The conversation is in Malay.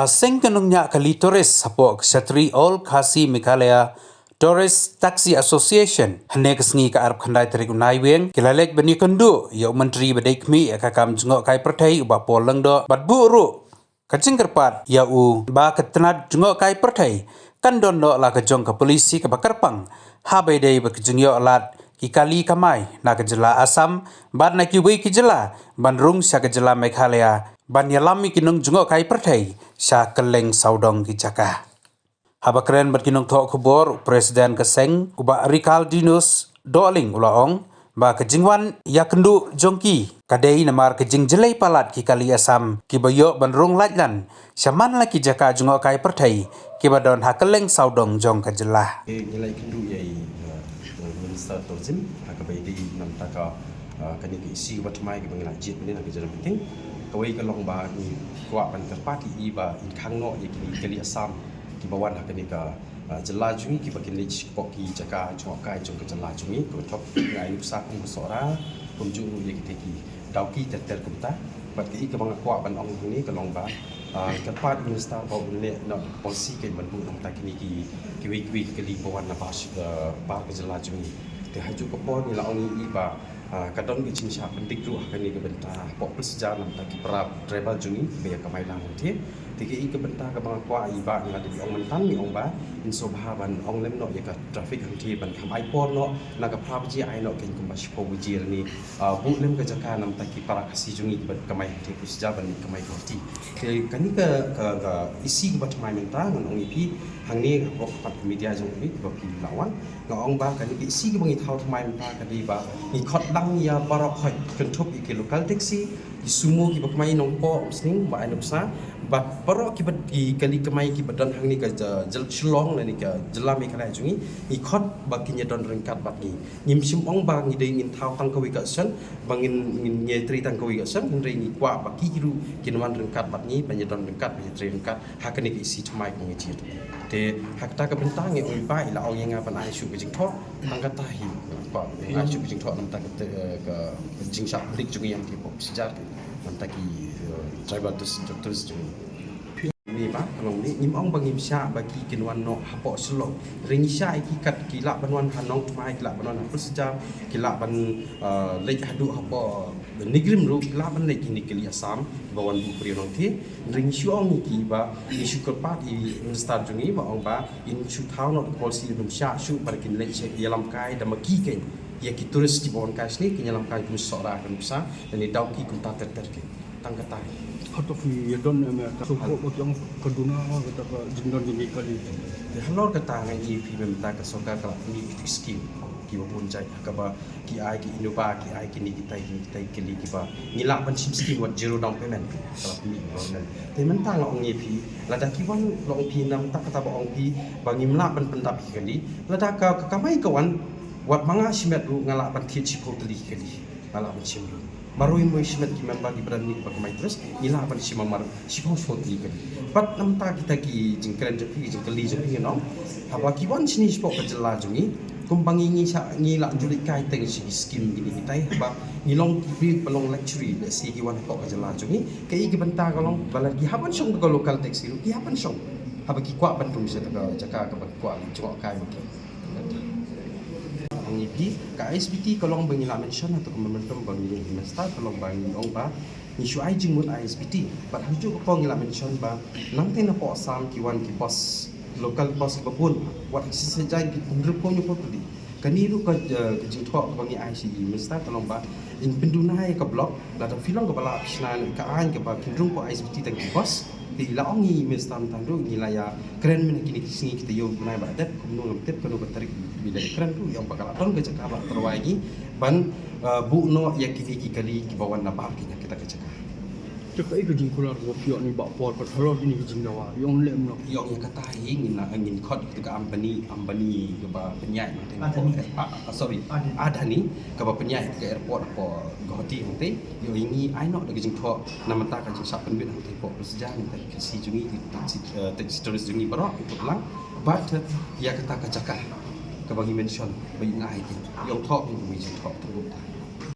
Sengkenungnya kali Torres Hapok Ksatri All Khasi Meghalaya Torres Taxi Association hane kesengi ke Arab Khandai Terik Unaiweng kilalek bani kendu ya menteri badai kmi akakam jengok kai pertai uba poleng do bat buru kacing kerpat ya ba ketenat jengok kai pertai kan don do la kejong ke polisi ke bakarpang habai dai bekejeng yo lat kikali kamai na kejela Asam bat na kiwi kejela bandrung sya kejela Meghalaya ban yalami kinung jengok kai pertai sya keleng saudong kijaka habakren berkinung thok khubor presiden keseng uba Ricaldinus doling ulaong ba kejingwan ya kendu jongki kadei namar kejing jelai palat kikali Asam kibayo bandrung lajlan syaman la kijaka jengok kai pertai kibadon hakeleng saudong jong kejelah nilai kendu yai Minister Tourism akabai di nam taka kani ki isi wat mai ki bangla jit ni nak jalan penting kawai kalong ba ni kwa ban terpati i ba in khang no ye ki kali Asam ki bawan hakani ka jela jungi ki bakin le pok ki jaka jong kai jong ke jela jungi ko top ngai usa kum sora kum ju ye ki ki dauki ter kumta bat ki bang kwa ban ong ni kalong ba terpat Minister ba le no polisi ke ban bu nam takini ki wi kali bawan na pas bar ke jela jungi te haju ko pon ni la ong i ba kadon gi chin sha pendik ru kani ke benta pok persja nam taki pra travel jungi be ka mai lang ti tiki ke benta ka bang kwa i ba ngadi ong mentan ni ong ba in sobha ban ong lem no ye ka traffic hang ti ban kam ai pon no na ka pra ji ai no ken kum ba shpo ji ni bu lem ka jaka nam taki para kasi jungi ban ka mai ti persja ban ka mai ko ti ke kani ka isi ba mai menta ngon ong i pi hang ni ko pat media jong ni ba pi lawan ngong ba kani ki isi ki bangi thau thmai menta ka di ba ni khot dang ya para khoi kentup iki local taxi sumo ki bakmai nong po sning ba anuksa ba para ki bat ki kali kemai ki badan hang ni ka jel shlong ni ka jelami kana jungi ni khot ba ki nyadon rengkat bat ni nyim sim ong ba ngi dei ngin thau tang kawi ka sen bangin ngin nye tri tang kawi ka sen ngi ni kwa ba ki ru kinwan rengkat bat ni penyadon rengkat tri rengkat hakani ki isi thmai ki ngi chi te hakta ka bentang ngi oi ba ila ong nga ban ai shu ke jing tho ang ka tahi ba ai shu ke jing tho nam ta ka jing sha blik jungi yang ki pop sejar nam ta ki tribal doctors jungi ni ba long ni nim ong bangim sha ba ki kinwan no hapo slo ring sha ki kat ki la banwan hanong thmai ki la banwan ha sejar ki la ban lek hadu hapo nigrim ru la ban lek ni kili Asam bawan bu priong thi ring shuong ki ba ni shukar pat i start jungi ba ong ba in shu thau no policy dum sha shu par kin lek che yalam kai da maki ken ya ki turis ki bon kai ni ki yalam kai kum sora kan sa dan ni dau ki kum ta ter ke tang ka tai atau fi don me ka so ko yang keduna kata ka jindon ni kali de halor ka ta ngai i fi mem ta ka so ka ni skim ki ba pun jai ka ba ki ai ki innova ki ai ki ni ki tai ki li ki ba ni la ban sim skim wat zero down payment ka ni government te men ta ngong ni fi la da ki wan long pi nam ta ka ba ong pi ba ngim la ban pendap ki kali la da ka mai ka wan wat manga simet ru ngala ban thi chi po tli kali ngala ban sim ru marui moi simet ki member di berani ba mai terus ila ban si mamar si po so tli kali pat nam ta kita ki jingkren je pi jingkeli je pi no apa ki wan sini spok ka jela jungi kumbangi ngi sa ngi la juli kai teng si skim gini kitai ba ngilong ki pelong luxury le si ki wan pok ka jela jungi kai ki benta kalong balan ki haban song ka local taxi ru ki haban song haba ki kwa ban tum se ka jaka ka ban kwa jong kai ba ki ngi pi ka SBT kalong bangi la mention atau momentum bangi investa kalong bangi ong ba ni shu ai jing mun SBT but haju ko ngi la mention ba nang te na po Asam ki wan ki boss local boss ba pun wat se jai ki pundru ko ni po tuli kani ru ka jing tho bangi ICE investa kalong ba in pendunai ka blok la ta filong ka bala pisna ka an ka ba kindrung ko SBT tang ki boss di la ongi mestam tandu ni la ya keren men kini singi kita yo nai ba tep kumno ngam tep kanu ka tarik bila keren tu yang bakal don ke cakap terwagi ban bu no ya ki kali ki bawan na ba ki kita ke cakap cakap itu jing keluar go pio ni ba por pat halor ini jing dawa yang lem no yang kata ingin angin khot ke ambani ke ba penyai sorry ada ni ke ba penyai ke airport apa goti nanti yo ingi ai no de jing tho nama ta ka jing sap pen bit nanti po sejarah nanti ke si jungi taxi tourist jungi barok itu lang but ya kata ka cakap ke bagi mention bagi ngai yang tho ni jing tho tu